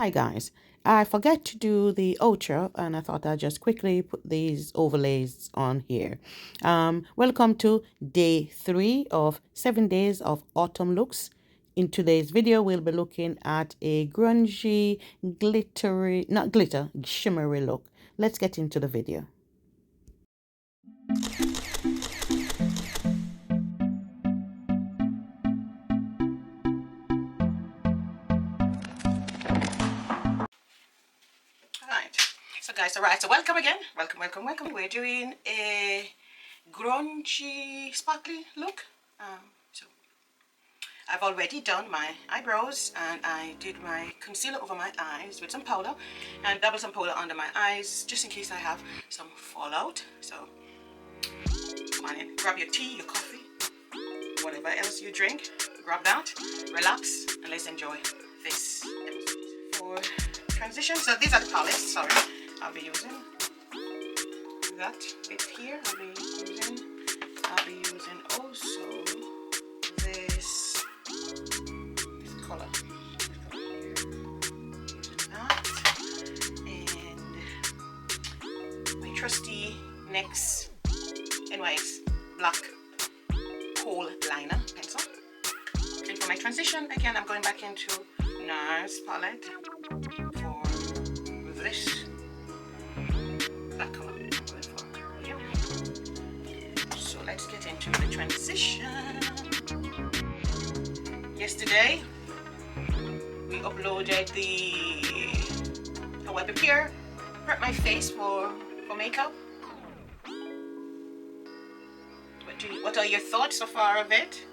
Hi guys, I forget to do the outro and I thought I'd just quickly put these overlays on here. Welcome to day 3 of 7 days of autumn looks. In today's video we'll be looking at a grungy, glittery, not glitter, shimmery look. Let's get into the video. So welcome again. Welcome. We're doing a grungy, sparkly look. So I've already done my eyebrows and I did my concealer over my eyes with some powder and double some powder under my eyes just in case I have some fallout. So come on in, grab your tea, your coffee, whatever else you drink, grab that, relax, and let's enjoy this episode. For transition, so these are the palettes, sorry. I'll be using that bit here. I'll be using also this color here. Using that and my trusty NYX black kohl liner pencil. And for my transition, again, I'm going back into NARS palette for this. That color I'm going for. Yeah. So let's get into the transition. Yesterday we uploaded how I prep my face for makeup. What are your thoughts so far of it?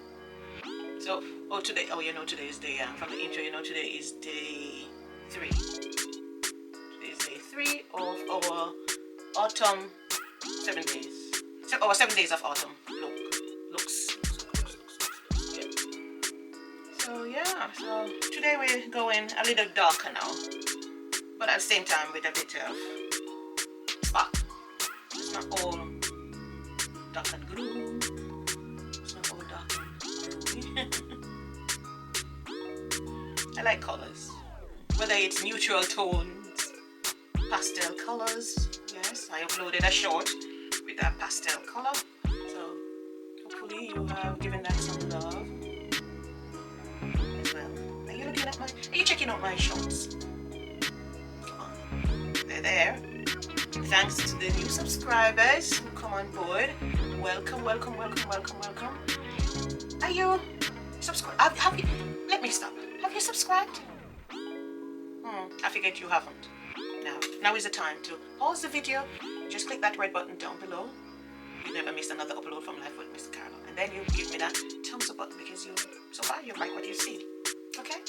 So today is day from the intro, today is day 3. Today is day 3 of our autumn 7 days. So our 7 days of autumn looks. Yeah. So today we're going a little darker now, but at the same time with a bit of spark. It's not all dark and gloom. It's not all dark and gloomy. I like colors, whether it's neutral tones, pastel colors. Yes, I uploaded a short with that pastel color, so hopefully you have given that some love as well. Are you checking out my shorts? Come on, they're there. Thanks to the new subscribers who come on board. Welcome. Are you subscribed? Let me stop. Have you subscribed? I figured you haven't. Now is the time to pause the video. Just click that red button down below. You never miss another upload from Life with Miss Carla. And then you give me that thumbs up button because so far you like what you see. Okay?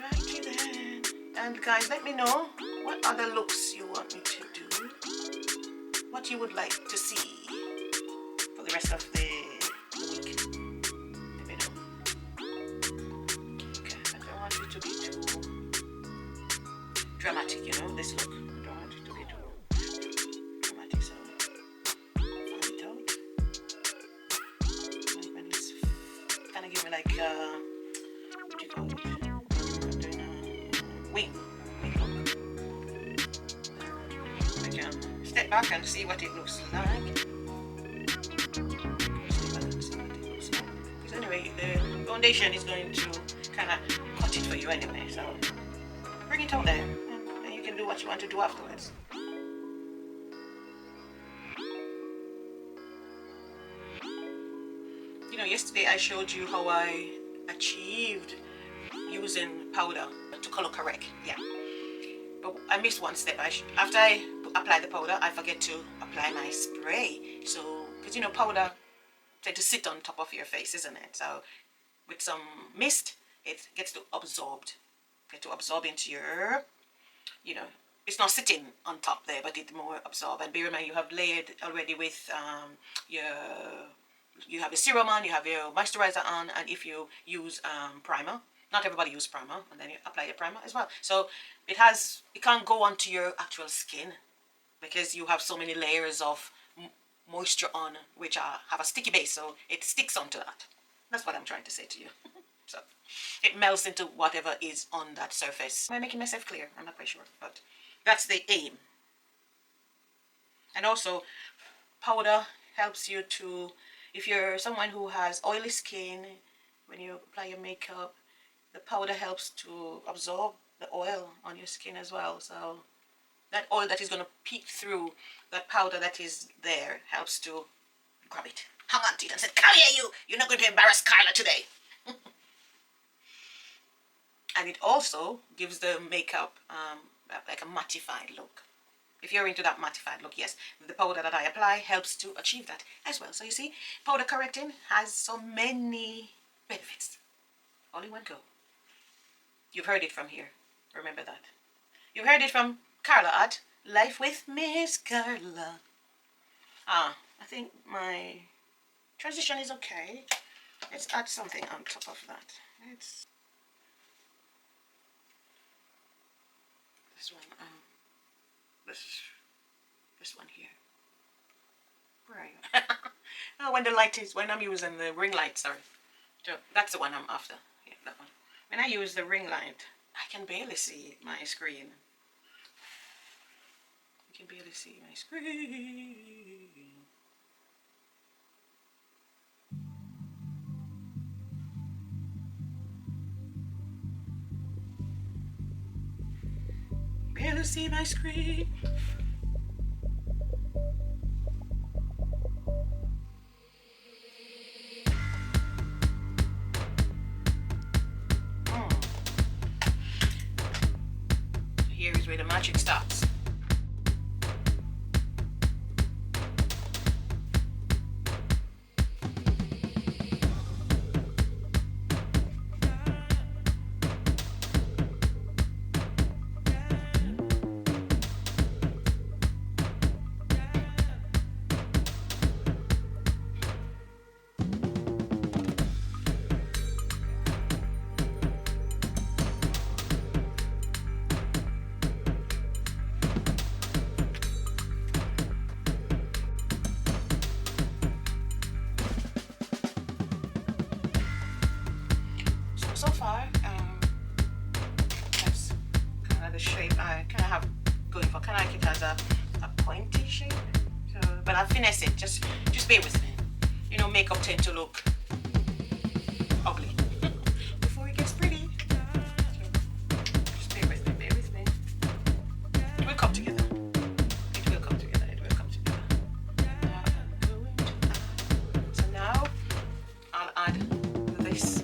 Righty then. And guys, let me know what other looks you want me to do. What you would like to see for the rest of the week. Let me know. Okay, I don't want it to be too dramatic, this look. I don't want it to be too dramatic, so find it out. Like when it's kind of give me like, what do you call it? I'm doing a wing look. I can step back and see what it looks like. Because anyway, the foundation is going to kind of cut it for you anyway, so bring it out there and then you can do what you want to do afterwards. Yesterday I showed you how I achieved using powder to color correct. Yeah, but I missed one step. After I apply the powder, I forget to apply my spray. So, because powder tend to sit on top of your face, isn't it? So, with some mist, it gets to absorb into your, it's not sitting on top there, but it more absorb. And bear in mind, you have layered already with you have a serum on, you have your moisturizer on, and if you use primer, not everybody uses primer, and then you apply your primer as well. So it can't go onto your actual skin because you have so many layers of moisture on which have a sticky base, so it sticks onto that. That's what I'm trying to say to you. So it melts into whatever is on that surface. Am I making myself clear? I'm not quite sure, but that's the aim. And also, powder helps you to, if you're someone who has oily skin, when you apply your makeup, the powder helps to absorb the oil on your skin as well. So that oil that is going to peek through that powder that is there helps to grab it, hang on to it and say, "Come here, you're not going to embarrass Carla today." And it also gives the makeup like a mattified look. If you're into that mattified look, yes, the powder that I apply helps to achieve that as well. So you see, powder correcting has so many benefits. All in one go. You've heard it from here. Remember that. You've heard it from Carla at LifewithmsCarla. I think my transition is okay. Let's add something on top of that. It's this one. This one here. Where are you? Oh, when I'm using the ring light, sorry. So that's the one I'm after. Yeah, that one. When I use the ring light, I can barely see my screen. You can barely see my screen. Barely see my screen. Here is where the magic starts. So far, that's kind of the shape I kind of have going for. Kind of like it as a pointy shape. So, but I'll finesse it. Just bear with me. You know, makeup tend to look ugly before it gets pretty. So, just bear with me. Bear with me. It will come together. It will come together. It will come together. Now I'm going to add. So now I'll add this.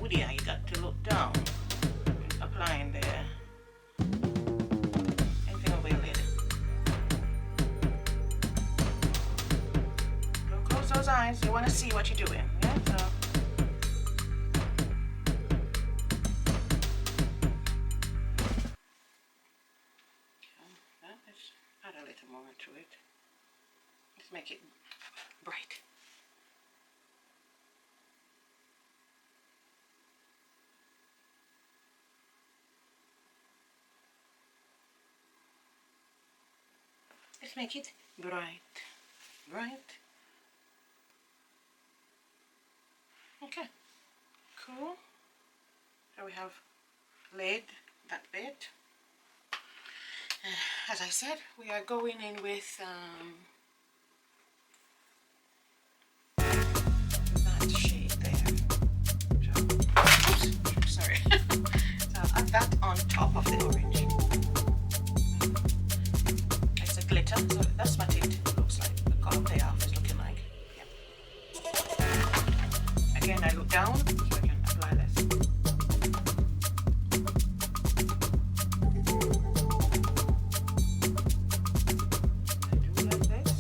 Yeah, you got to look down when applying there. Anything over your lid. Don't close those eyes. You want to see what you're doing. Yeah. So. Let's add a little more to it. Let's make it bright. Let's make it bright. Okay, cool. So we have laid that bit. As I said, we are going in with that shade there. So, oops, sorry. So I'll add that on top of the orange. Glitter, so that's what it looks like. The color payoff is looking like. Yep. Again, I look down so I can apply this. I do like this.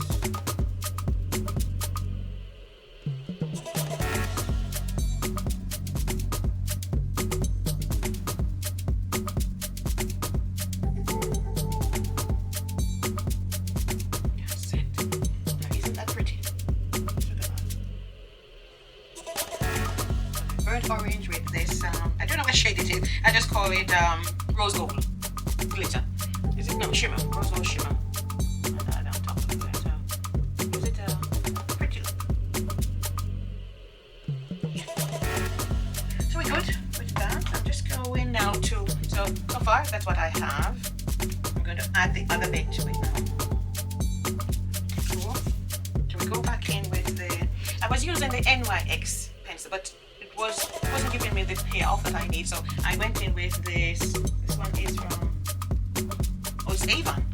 call it rose gold glitter. Is it? No, shimmer. Rose gold shimmer. And that on top of it. So, is it a pretty look? So we're good with that. I'm just going now to, so far that's what I have. I'm going to add the other bit to it now. Cool. So we go back in with the, I was using the NYX pencil, but it wasn't giving me the payoff that I need, so I went in with this. This one is from, oh, it's Avon.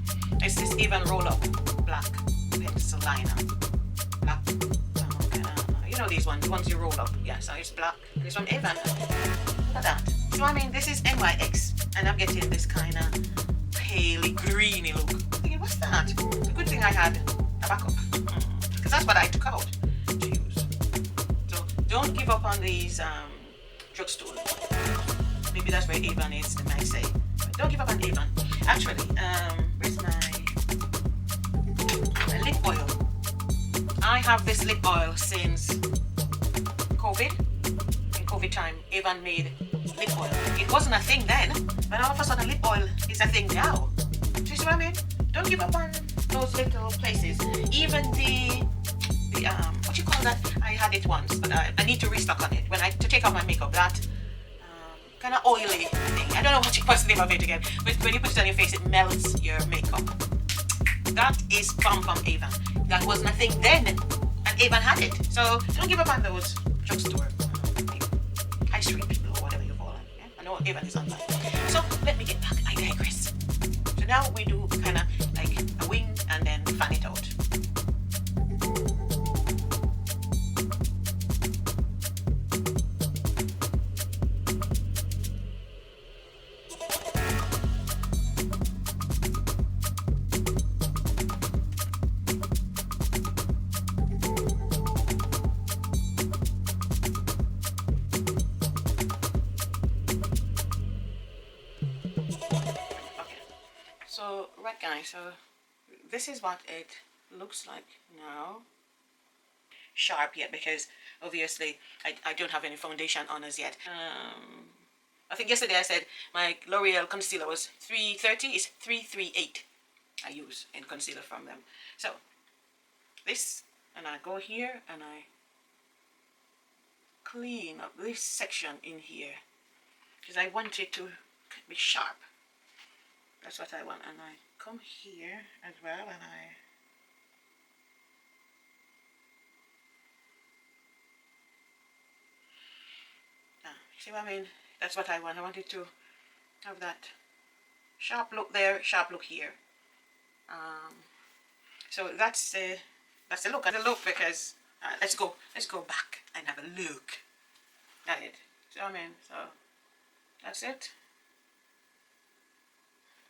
It's this Avon roll-up black pencil liner. Black, you know these ones, the ones you roll up. Yeah, so it's black. It's from Avon. Look at that. So I mean, this is NYX, and I'm getting this kind of paley greeny look. I'm thinking, what's that? It's a good thing I had a backup, because that's what I took out to use. So don't give up on these drugstore. Maybe that's where Avon is, they might say. But don't give up on Avon. Actually, where's my lip oil? I have this lip oil since COVID. In COVID time, Avon made lip oil. It wasn't a thing then, but all of a sudden lip oil is a thing now. Do you see what I mean? Don't give up on those little places. Even the what you call that? I had it once, but I need to restock on it. When to take off my makeup, that kind of oily thing. I don't know what's the name of it again, but when you put it on your face, it melts your makeup. That is from Avon. That wasn't a thing then, and Avon had it. So don't give up on those drugstore high street people or whatever you call them. Yeah? I know Avon is on that. So let me get back. I digress. So now we do kind of like a wing and then fan it out. So, right guys, so this is what it looks like now. Sharp yet, because obviously I don't have any foundation on as yet. I think yesterday I said my L'Oreal concealer was 330, it's 338 I use in concealer from them. So, this, and I go here and I clean up this section in here, because I want it to be sharp. That's what I want, and I come here as well, and I see what I mean? That's what I want. I wanted to have that sharp look there, sharp look here. So that's the look. The look, because let's go back and have a look at it. See what I mean? So that's it.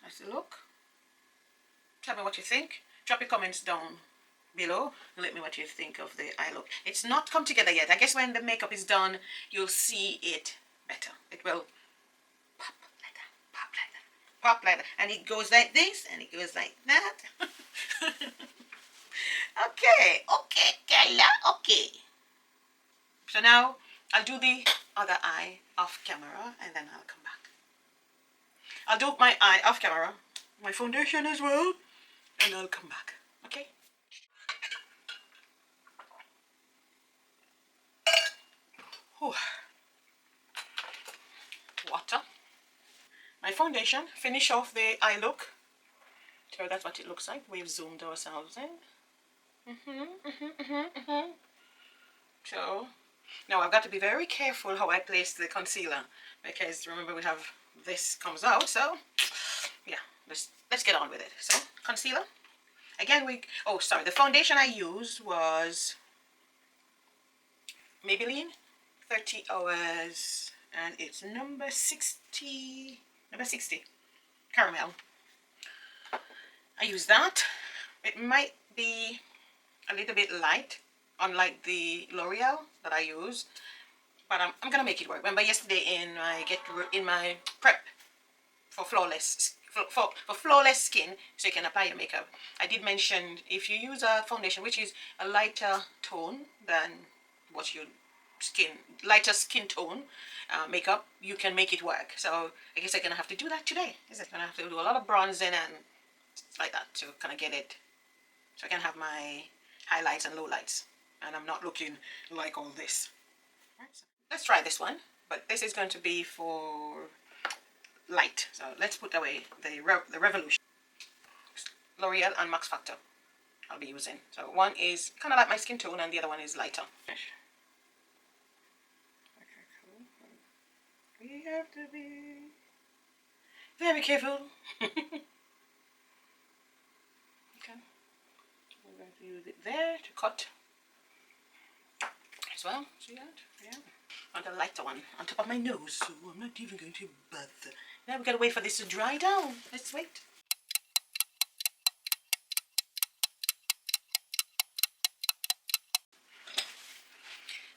That's the look. Tell me what you think. Drop your comments down below and let me know what you think of the eye look. It's not come together yet. I guess when the makeup is done, you'll see it better. It will pop like that, pop like that, pop like that. And it goes like this, and it goes like that. Okay, Carla, okay. So now, I'll do the other eye off camera, and then I'll come back. I'll do my eye off camera, my foundation as well, and I'll come back, okay? Whew. Water. My foundation, finish off the eye look. So that's what it looks like. We've zoomed ourselves in. So, now I've got to be very careful how I place the concealer, because remember we have this comes out, so yeah, let's get on with it. So concealer again, the foundation I used was Maybelline 30 Hours, and it's number 60 caramel. I use that. It might be a little bit light, unlike the L'Oreal that I use, but I'm gonna make it work. Remember yesterday in my prep for flawless skin, so you can apply your makeup, I did mention if you use a foundation which is a lighter tone than what you lighter skin tone makeup, you can make it work. So I guess I'm gonna have to do that today. I'm gonna have to do a lot of bronzing and stuff like that to kind of get it, so I can have my highlights and lowlights, and I'm not looking like all this. Right, so let's try this one, but this is going to be for light. So let's put away the Revolution, L'Oreal and Max Factor I'll be using. So one is kind of like my skin tone and the other one is lighter. Okay, cool. We have to be very careful. Okay, we're going to use it there to cut as well. See that? Yeah. On the lighter one on top of my nose, so I'm not even going to bother. Now we gotta wait for this to dry down. Let's wait.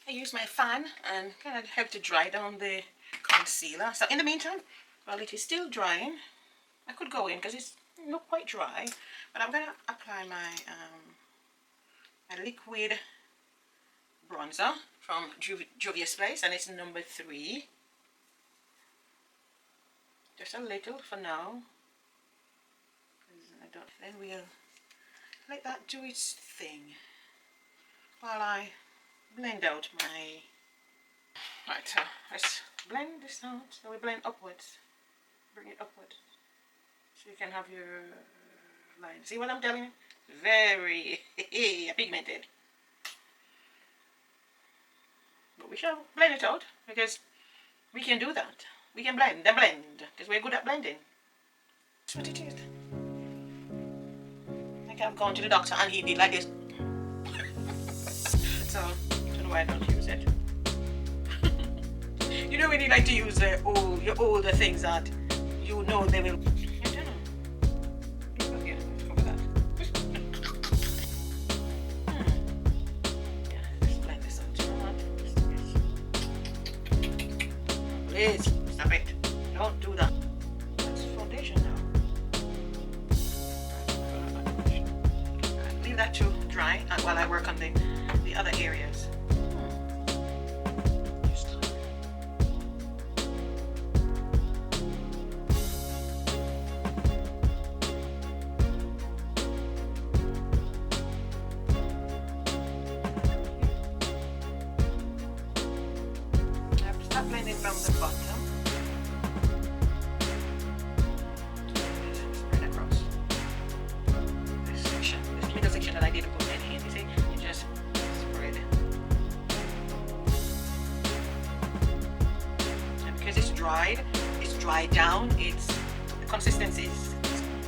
I use my fan and kind of help to dry down the concealer. So in the meantime, while it is still drying, I could go in because it's not quite dry, but I'm gonna apply my my liquid bronzer from Juvia's Place, and it's number 3. Just a little for now. Then we'll let that do its thing while I blend out my. Right, so let's blend this out. So we blend upwards, bring it upwards, so you can have your line. See what I'm telling you? Very pigmented. But we shall blend it out because we can do that. We can blend because we're good at blending. That's what it is. I think I've gone to the doctor and he did like this. So I don't know why I don't use it. You know when you like to use your older things that you know they will. I don't know. Okay, let's go with that. Yeah, let's blend this out. You know what? Please stop it. Don't do that. That's foundation now. Leave that to dry while I work on the other areas. Start blending from the bottom. Spread across this section, this middle section that I didn't put any in. You see, you just spread it. And because it's dried down, the consistency is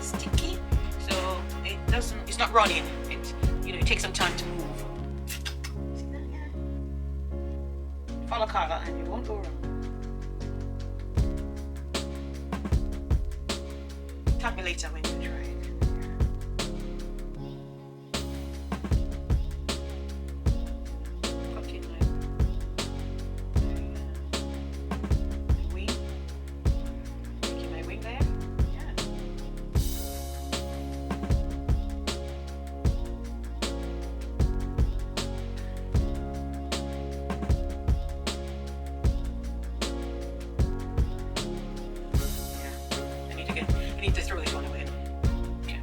sticky, so it's not running. It takes some time to move. Follow Carla and you won't go wrong. Tell me later when you try it. Cooking my wing. Making my wing there. Yeah. I need to throw this one away. Okay.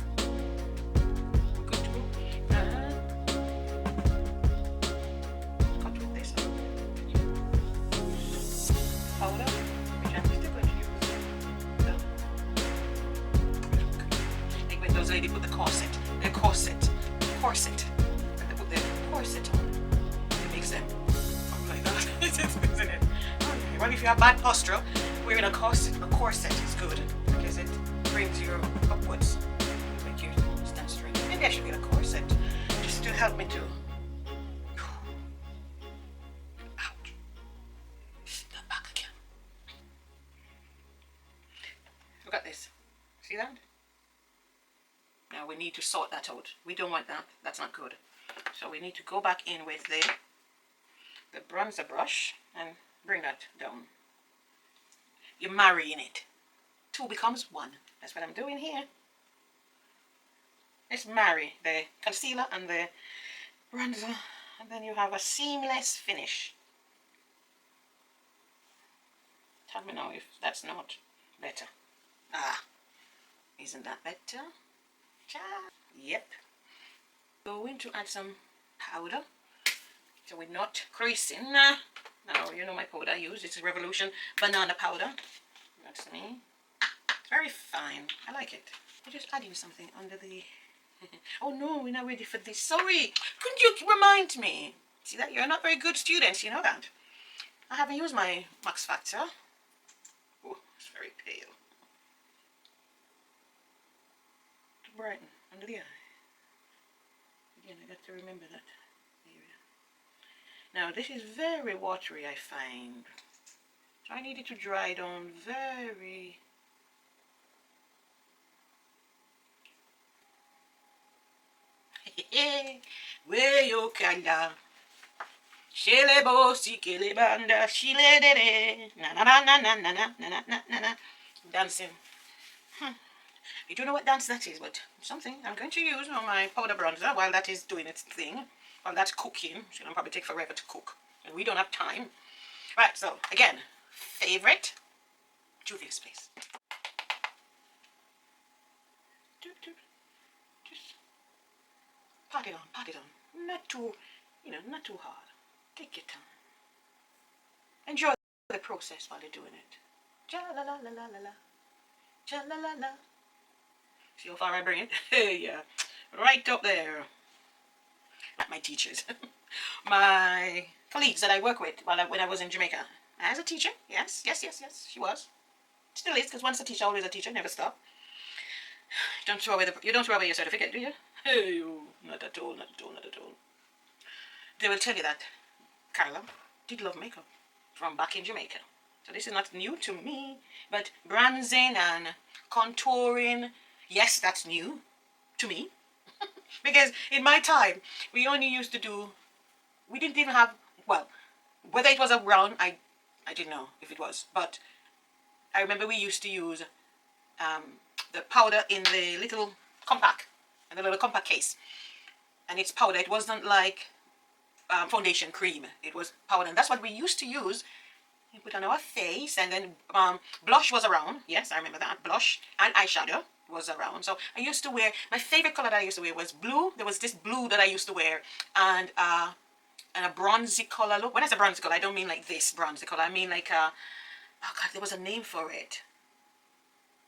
We're good to go. Cut with this one. Powder, which I'm still going to use. Like when those ladies put the corset. When they put the corset on, it makes them up like that, isn't it? Okay. Well, if you have bad posture, wearing a corset is good because it brings you upwards, make you stand straight. Maybe I should get a corset just to help me to. Ouch! Step back again. Look at this. See that? Now we need to sort that out. We don't want that. That's not good. So we need to go back in with the bronzer brush and bring that down. You're marrying it. 2 becomes 1. That's what I'm doing here. Let's marry the concealer and the bronzer, and then you have a seamless finish. Tell me now if that's not better. Ah, isn't that better? Yep. Going to add some powder so we're not creasing. Now, you know my powder I use. It's Revolution banana powder. That's me. It's very fine. I like it. I'm just adding something under the... Oh no, we're not ready for this. Sorry. Couldn't you remind me? See that? You're not very good students. You know that. I haven't used my Max Factor. Oh, it's very pale. To brighten under the eye. Again, I got to remember that area. Now, this is very watery, I find. So I need it to dry down very... Way yo Carla. Shele bo si kele banda shile de de na na na na na na na na na na na. Dancing. You don't know what dance that is, but something I'm going to use on my powder bronzer while that is doing its thing. While that's cooking. It's going to probably take forever to cook. And we don't have time. Right, so again, favorite Juvia's Place. Just pat it on. Not too, not too hard. Take your time. Enjoy the process while you're doing it. Ja la la la la la la. Ja la la la. See how far I bring it? Yeah. Right up there. Not my teachers. My colleagues that I work with when I was in Jamaica. As a teacher, yes, she was. Still is, because once a teacher, always a teacher, never stop. You don't throw away your certificate, do you? Hey, not at all. They will tell you that Carla did love makeup from back in Jamaica. So this is not new to me, but bronzing and contouring, yes, that's new to me. Because in my time, we only used to do, we didn't even have, well, whether it was around, I didn't know if it was, but I remember we used to use the powder in the little compact, case. And it's powder, it wasn't like foundation cream, it was powder. And that's what we used to use. We put on our face, and then blush was around. Yes, I remember that. Blush and eyeshadow was around. So I used to wear, my favorite color that I used to wear was blue. There was this blue that I used to wear, and a bronzy color look. When I say bronzy color, I don't mean like this bronzy color. I mean like oh God, there was a name for it.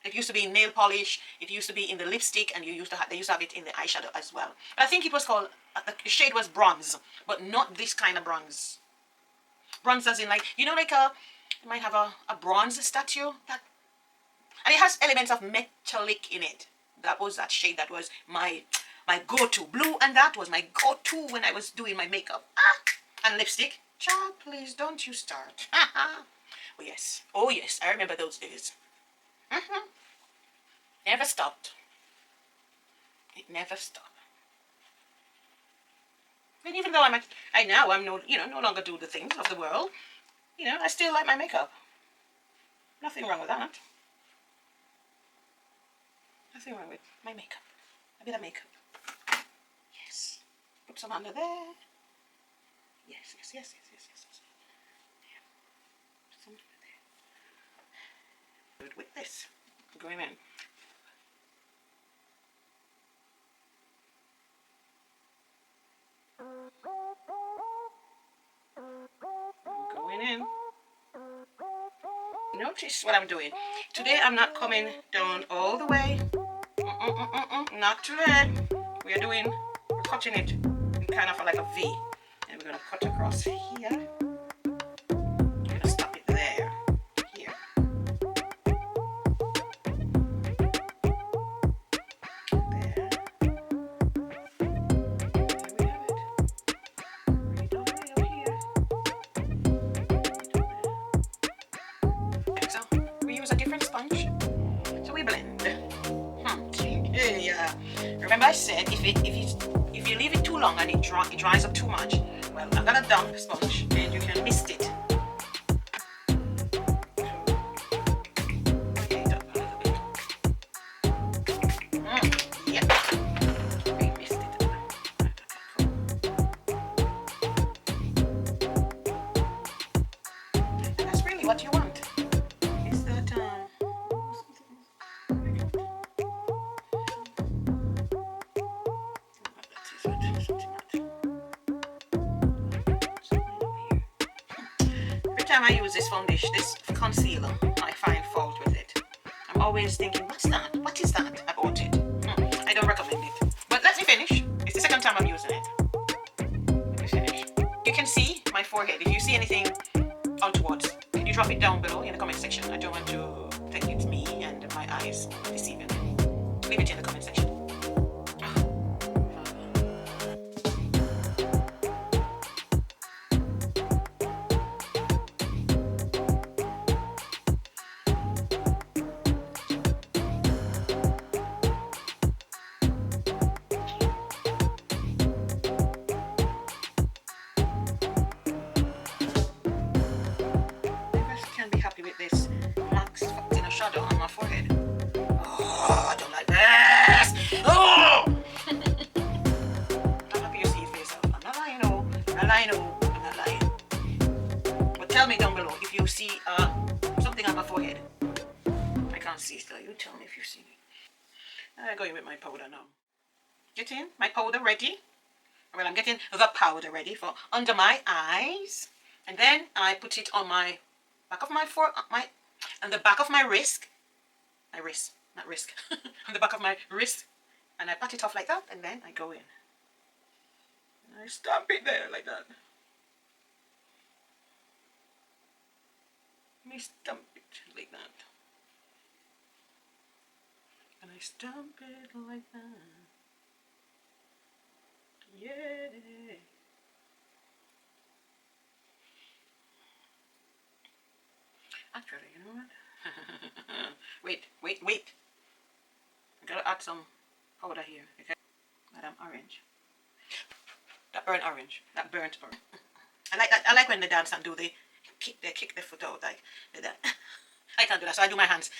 It used to be in nail polish. It used to be in the lipstick, and they used to have it in the eyeshadow as well. But I think it was called, the shade was bronze, but not this kind of bronze. Bronze as in like, you might have a bronze statue that, and it has elements of metallic in it. That was that shade that was my go-to. Blue, and that was my go-to when I was doing my makeup. And lipstick. Child, please don't you start. Oh yes, I remember those days. Never stopped. It never stopped. And even though I'm no longer do the things of the world, I still like my makeup. Nothing wrong with that. Nothing wrong with my makeup. A bit of makeup. Yes. Put some under there. Yes. Yeah. Put some under there. Good with this. Going in. Going in. Notice what I'm doing. Today I'm not coming down all the way. Not today. We're cutting it in kind of like a V. And we're going to cut across here. We're going to stop it there. Here. There. There we have it. Right all the way up here. Okay, so we use a different sponge. So we blend. Yeah. Remember I said if you leave it too long and it dries up too much, well, I've got a damp sponge and you can mist it. It up a little bit. Yeah. We mist it. And that's really what you want. time I use this foundation, this concealer, I find fault with it. I'm always thinking, what's that? What is that about it? I don't recommend it. But let me finish. It's the second time I'm using it. Let me finish. You can see my forehead. If you see anything outwards, can you drop it down below in the comment section? I don't want to think it's me and my eyes deceiving. Leave it in the comment section. Be happy with this max shadow on my forehead. Oh, I don't like this. Oh! I'm happy you see it for yourself. I'm not lying, no. I'm not lying, no. I'm not lying. But tell me down below if you see something on my forehead. I can't see still. You tell me if you see it. I'm going with my powder now. Getting my powder ready. Well, I'm getting the powder ready for under my eyes, and then I put it on my back of my and the back of my wrist, not wrist, on the back of my wrist, and I pat it off like that, and then I go in. And I stamp it there like that. Let me stamp it like that. And I stamp it like that. Yeah. Actually, you know what? wait. I gotta add some powder here. Okay? Madam Orange. That burnt orange. I like that. I like when they dance and do they kick their foot out like that. I can't do that, so I do my hands.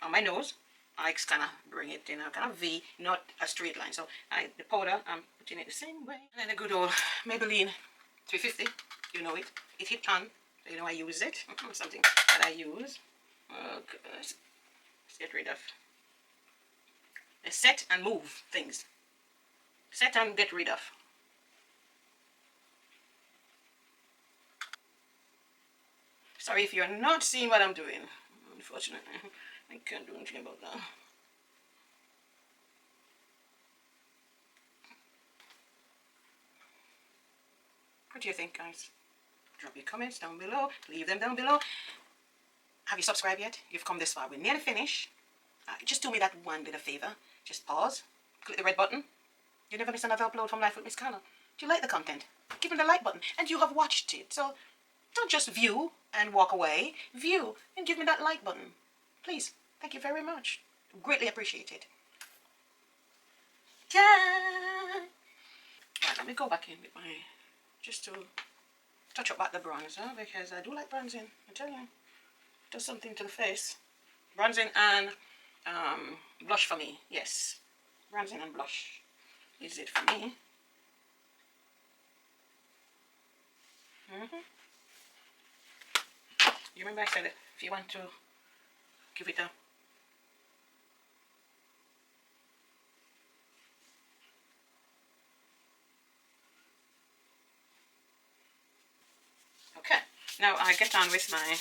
On my nose, I kind of bring it in a kind of V, not a straight line. So the powder, I'm putting it the same way. And then the good old Maybelline 350, you know it. It hit pan, so you know I use it. Something that I use. Okay, let's get rid of. Let's set and move things. Set and get rid of. Sorry if you're not seeing what I'm doing. Unfortunately, I can't do anything about that. What do you think, guys? Drop your comments down below. Leave them down below. Have you subscribed yet? You've come this far. We're nearly finished. Just do me that one little favor. Just pause. Click the red button. You never miss another upload from Life with Miss Carla. Do you like the content? Give me the like button. And you have watched it. So don't just view and walk away. View and give me that like button. Please. Thank you very much. Greatly appreciate it. Yeah. Right, let me go back in with my, just to touch up back the bronzer, because I do like bronzing. I tell you, it does something to the face. Bronzing and blush for me. Yes, bronzing and blush is it for me. You remember I said it, if you want to give it a okay, now I get on with my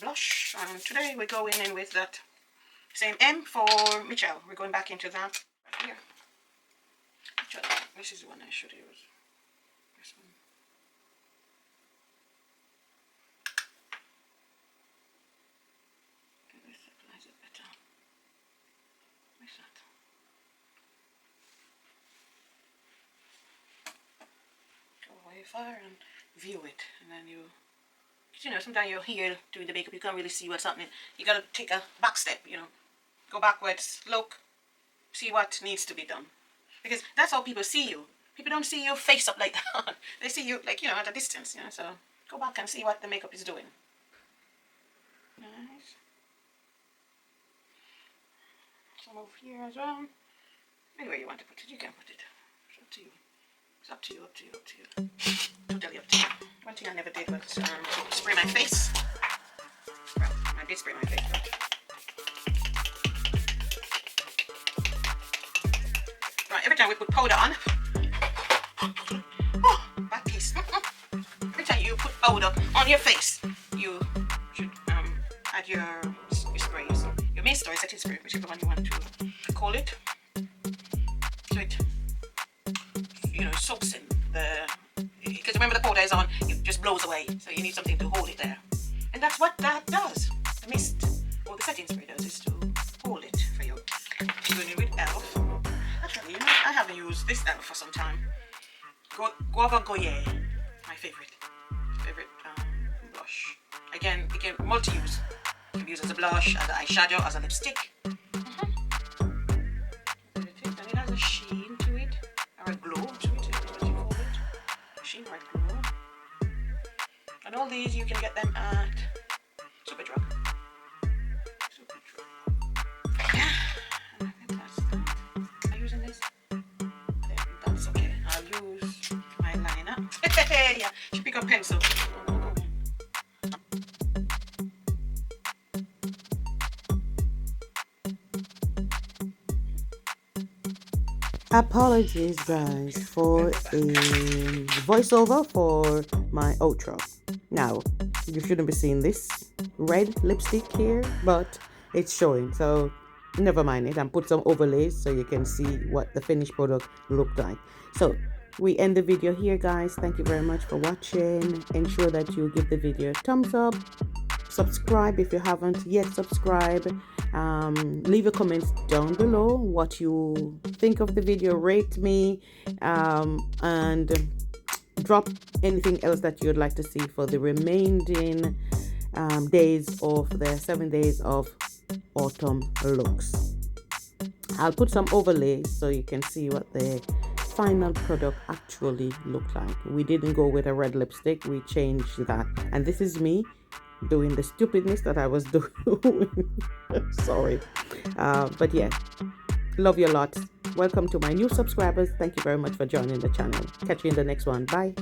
blush, and today we're going in with that same M for Michelle. We're going back into that right here. Actually, this is the one I should use. This one. This applies it better. Where's that? Go away far and view it, and then you know, sometimes you're here doing the makeup, you can't really see what's happening. You gotta take a back step, you know, go backwards, look, see what needs to be done, because that's how people see you. People don't see you face up like that. They see you like, you know, at a distance, you know. So go back and see what the makeup is doing. Nice. Some over here as well. Anywhere you want to put it, you can put it. It's up to you. It's up to you, up to you, up to you. Totally up to you. One thing I never did was spray my face. Well, I did spray my face, but... Right, every time we put powder on... Oh, bad kiss. Every time you put powder on your face, you should add your sprays. Your mist or setting spray, whichever one you want to call it. So it, soaks in the... Because remember the powder is on, it just blows away. So you need something to hold it there. And that's what that does. The mist or the setting spray does is to hold it for you. I'm doing it with e.l.f. Actually, I haven't used this e.l.f. for some time. Guava Goye, my favorite blush. Again, it can multi-use. You can use as a blush, as an eyeshadow, as a lipstick. And it has a sheen to it, or a glow to it, is what you call it. Sheen or glow. And all these you can get them at Superdrug. Yeah, and I think that's that. Am I using this? That's okay. I'll use my liner. Yeah, she pick up pencil. Apologies guys for a voiceover for my outro. Now, you shouldn't be seeing this red lipstick here, but it's showing, so never mind it, and put some overlays so you can see what the finished product looked like. So we end the video here guys. Thank you very much for watching. Ensure that you give the video a thumbs up, subscribe if you haven't yet subscribed. Leave a comment down below what you think of the video, rate me, and drop anything else that you'd like to see for the remaining days of the 7 days of autumn looks. I'll put some overlays so you can see what the final product actually looked like. We didn't go with a red lipstick, we changed that, and this is me doing the stupidness that I was doing. Sorry, but yeah, love you a lot. Welcome to my new subscribers. Thank you very much for joining the channel. Catch you in the next one. Bye.